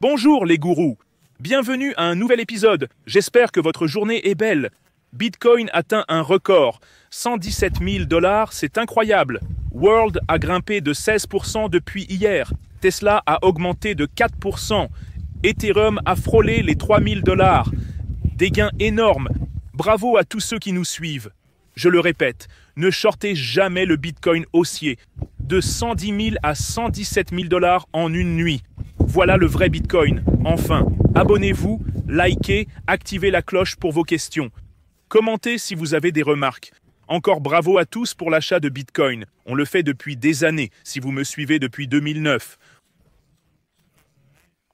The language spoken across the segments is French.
Bonjour les gourous, bienvenue à un nouvel épisode, j'espère que votre journée est belle. Bitcoin atteint un record, 117 000 $, c'est incroyable. World a grimpé de 16% depuis hier, Tesla a augmenté de 4%, Ethereum a frôlé les 3 000 $. Des gains énormes, bravo à tous ceux qui nous suivent. Je le répète, ne shortez jamais le Bitcoin haussier, de 110 000 à 117 000 $ en une nuit. Voilà le vrai Bitcoin. Enfin, abonnez-vous, likez, activez la cloche pour vos questions. Commentez si vous avez des remarques. Encore bravo à tous pour l'achat de Bitcoin. On le fait depuis des années, si vous me suivez depuis 2009.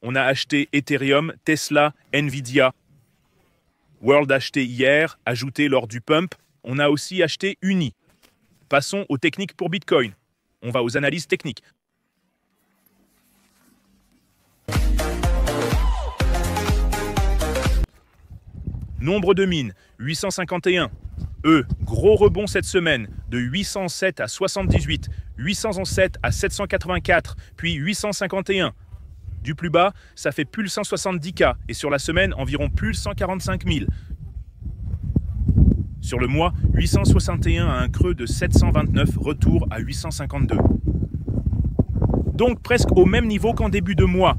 On a acheté Ethereum, Tesla, Nvidia. World acheté hier, ajouté lors du pump. On a aussi acheté Uni. Passons aux techniques pour Bitcoin. On va aux analyses techniques. Nombre de mines, 851. Gros rebond cette semaine, de 807 à 78, 807 à 784, puis 851. Du plus bas, ça fait plus 170K, et sur la semaine, environ plus 145 000. Sur le mois, 861 à un creux de 729, retour à 852. Donc presque au même niveau qu'en début de mois.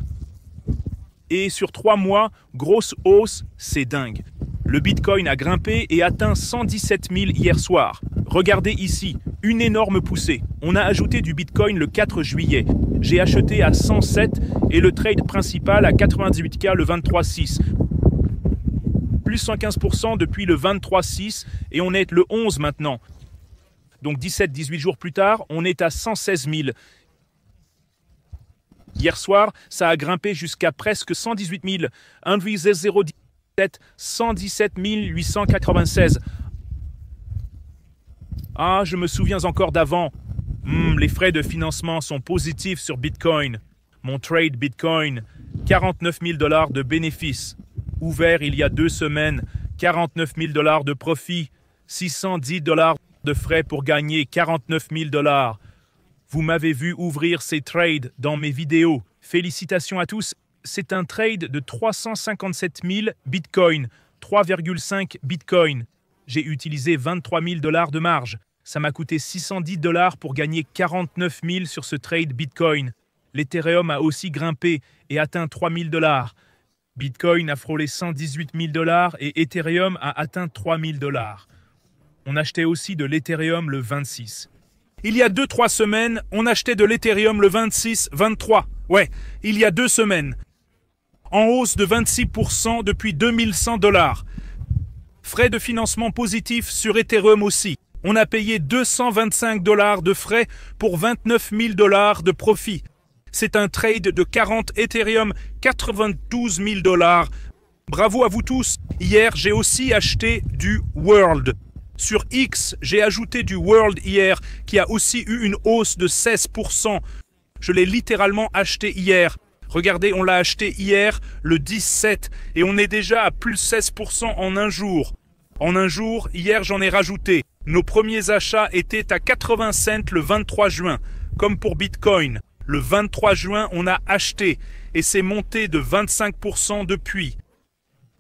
Et sur 3 mois, grosse hausse, c'est dingue. Le Bitcoin a grimpé et atteint 117 000 hier soir. Regardez ici, une énorme poussée. On a ajouté du Bitcoin le 4 juillet. J'ai acheté à 107 et le trade principal à 98K le 23/6. Plus 115% depuis le 23/6 et on est le 11 maintenant. Donc 17-18 jours plus tard, on est à 116 000. Hier soir, ça a grimpé jusqu'à presque 118 000. 117 896. Ah, je me souviens encore d'avant. Les frais de financement sont positifs sur Bitcoin. Mon trade Bitcoin, 49 000 $ de bénéfices. Ouvert il y a 2 semaines, 49 000 $ de profit. 610 $ de frais pour gagner 49 000 $. Vous m'avez vu ouvrir ces trades dans mes vidéos. Félicitations à tous. C'est un trade de 357 000 Bitcoin, 3,5 Bitcoin. J'ai utilisé 23 000 $ de marge. Ça m'a coûté 610 $ pour gagner 49 000 sur ce trade Bitcoin. L'Ethereum a aussi grimpé et atteint 3 000 $. Bitcoin a frôlé 118 000 $ et Ethereum a atteint 3 000 $. On achetait aussi de l'Ethereum le 26. Il y a 2-3 semaines, on achetait de l'Ethereum le 26-23. Ouais, il y a 2 semaines. En hausse de 26% depuis 2100 $. Frais de financement positifs sur Ethereum aussi. On a payé 225 $ de frais pour 29 000 $ de profit. C'est un trade de 40 Ethereum, 92 000 $. Bravo à vous tous. Hier, j'ai aussi acheté du World. Sur X, j'ai ajouté du World hier, qui a aussi eu une hausse de 16%. Je l'ai littéralement acheté hier. Regardez, on l'a acheté hier, le 17, et on est déjà à plus 16% en un jour. En un jour, hier, j'en ai rajouté. Nos premiers achats étaient à 80 cents le 23 juin, comme pour Bitcoin. Le 23 juin, on a acheté, et c'est monté de 25% depuis.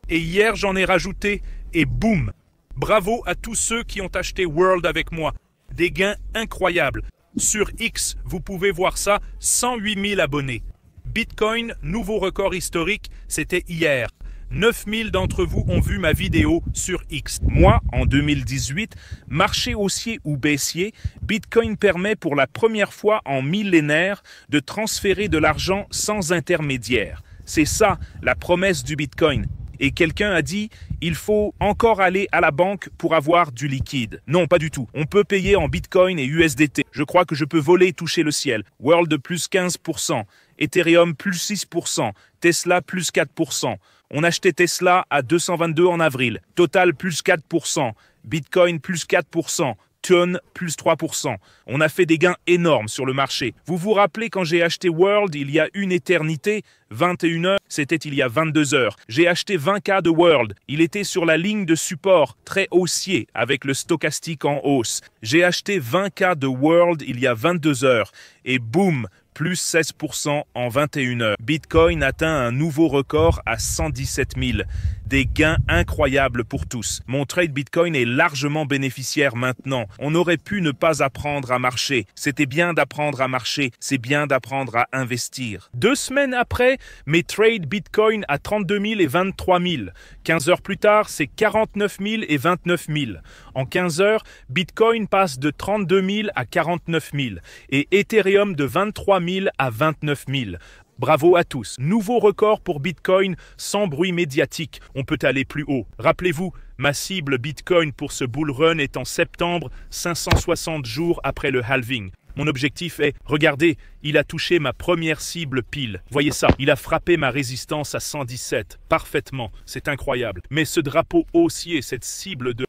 Et hier, j'en ai rajouté, et boum! Bravo à tous ceux qui ont acheté World avec moi. Des gains incroyables. Sur X, vous pouvez voir ça, 108 000 abonnés. Bitcoin, nouveau record historique, c'était hier. 9 000 d'entre vous ont vu ma vidéo sur X. Moi, en 2018, marché haussier ou baissier, Bitcoin permet pour la première fois en millénaire de transférer de l'argent sans intermédiaire. C'est ça, la promesse du Bitcoin. Et quelqu'un a dit, il faut encore aller à la banque pour avoir du liquide. Non, pas du tout. On peut payer en Bitcoin et USDT. Je crois que je peux voler et toucher le ciel. World plus 15%, Ethereum plus 6%, Tesla plus 4%. On achetait Tesla à 222 en avril. Total plus 4%, Bitcoin plus 4%. Tune plus 3%. On a fait des gains énormes sur le marché. Vous vous rappelez quand j'ai acheté World il y a une éternité, 21 heures, c'était il y a 22 heures. J'ai acheté 20K de World. Il était sur la ligne de support, très haussier, avec le stochastique en hausse. J'ai acheté 20K de World il y a 22 heures. Et boum, plus 16% en 21 heures. Bitcoin atteint un nouveau record à 117 000. Des gains incroyables pour tous. Mon trade Bitcoin est largement bénéficiaire maintenant. On aurait pu ne pas apprendre à marcher. C'était bien d'apprendre à marcher. C'est bien d'apprendre à investir. 2 semaines après, mes trades Bitcoin à 32 000 et 23 000. 15 heures plus tard, c'est 49 000 et 29 000. En 15 heures, Bitcoin passe de 32 000 à 49 000 et Ethereum de 23 000 à 29 000. Bravo à tous. Nouveau record pour Bitcoin sans bruit médiatique. On peut aller plus haut. Rappelez-vous, ma cible Bitcoin pour ce bull run est en septembre, 560 jours après le halving. Mon objectif est, regardez, il a touché ma première cible pile. Voyez ça, il a frappé ma résistance à 117. Parfaitement, c'est incroyable. Mais ce drapeau haussier, cette cible de...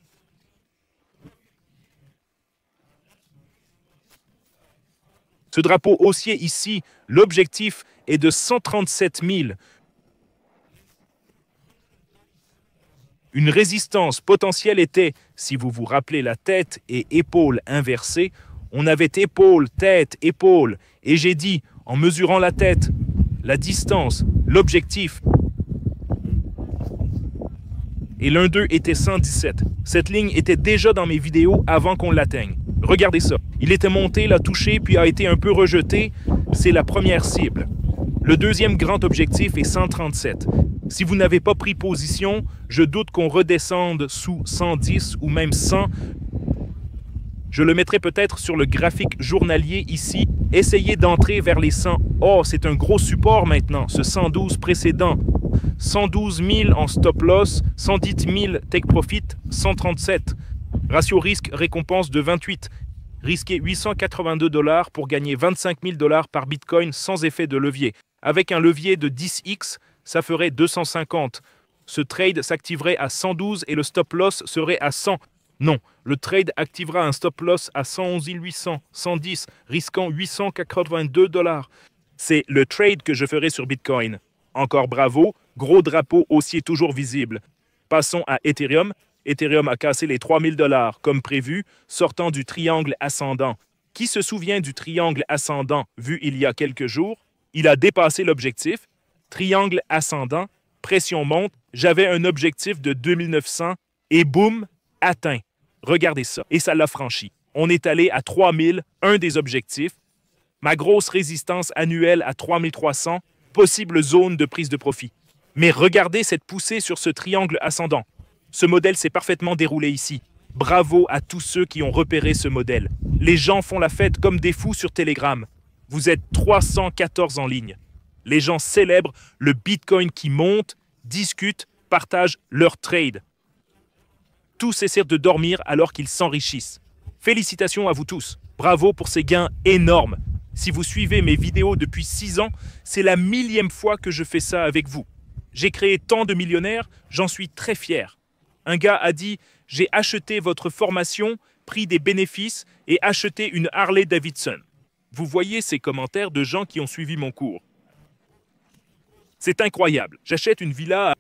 Ce drapeau haussier ici, l'objectif est de 137 000. Une résistance potentielle était, si vous vous rappelez la tête et épaule inversée, on avait épaule, tête, épaule, et j'ai dit, en mesurant la tête, la distance, l'objectif, et l'un d'eux était 117. Cette ligne était déjà dans mes vidéos avant qu'on l'atteigne. Regardez ça. Il était monté, l'a touché, puis a été un peu rejeté. C'est la première cible. Le deuxième grand objectif est 137. Si vous n'avez pas pris position, je doute qu'on redescende sous 110 ou même 100. Je le mettrai peut-être sur le graphique journalier ici. Essayez d'entrer vers les 100. Oh, c'est un gros support maintenant, ce 112 précédent. 112 000 en stop loss, 110 000 take profit, 137. Ratio risque-récompense de 28. Risquer 882 $ pour gagner 25 000 $ par Bitcoin sans effet de levier. Avec un levier de 10x, ça ferait 250. Ce trade s'activerait à 112 et le stop loss serait à 100. Non, le trade activera un stop loss à 111 800, 110, risquant 882 $. C'est le trade que je ferai sur Bitcoin. Encore bravo, gros drapeau haussier toujours visible. Passons à Ethereum. Ethereum a cassé les 3000 $ comme prévu, sortant du triangle ascendant. Qui se souvient du triangle ascendant vu il y a quelques jours? Il a dépassé l'objectif. Triangle ascendant, pression monte, j'avais un objectif de 2900 et boum, atteint. Regardez ça. Et ça l'a franchi. On est allé à 3000, un des objectifs. Ma grosse résistance annuelle à 3300, possible zone de prise de profit. Mais regardez cette poussée sur ce triangle ascendant. Ce modèle s'est parfaitement déroulé ici. Bravo à tous ceux qui ont repéré ce modèle. Les gens font la fête comme des fous sur Telegram. Vous êtes 314 en ligne. Les gens célèbrent le Bitcoin qui monte, discutent, partagent leurs trades. Tous essaient de dormir alors qu'ils s'enrichissent. Félicitations à vous tous. Bravo pour ces gains énormes. Si vous suivez mes vidéos depuis 6 ans, c'est la 1000e fois que je fais ça avec vous. J'ai créé tant de millionnaires, j'en suis très fier. Un gars a dit « J'ai acheté votre formation, pris des bénéfices et acheté une Harley Davidson. » Vous voyez ces commentaires de gens qui ont suivi mon cours. C'est incroyable. J'achète une villa à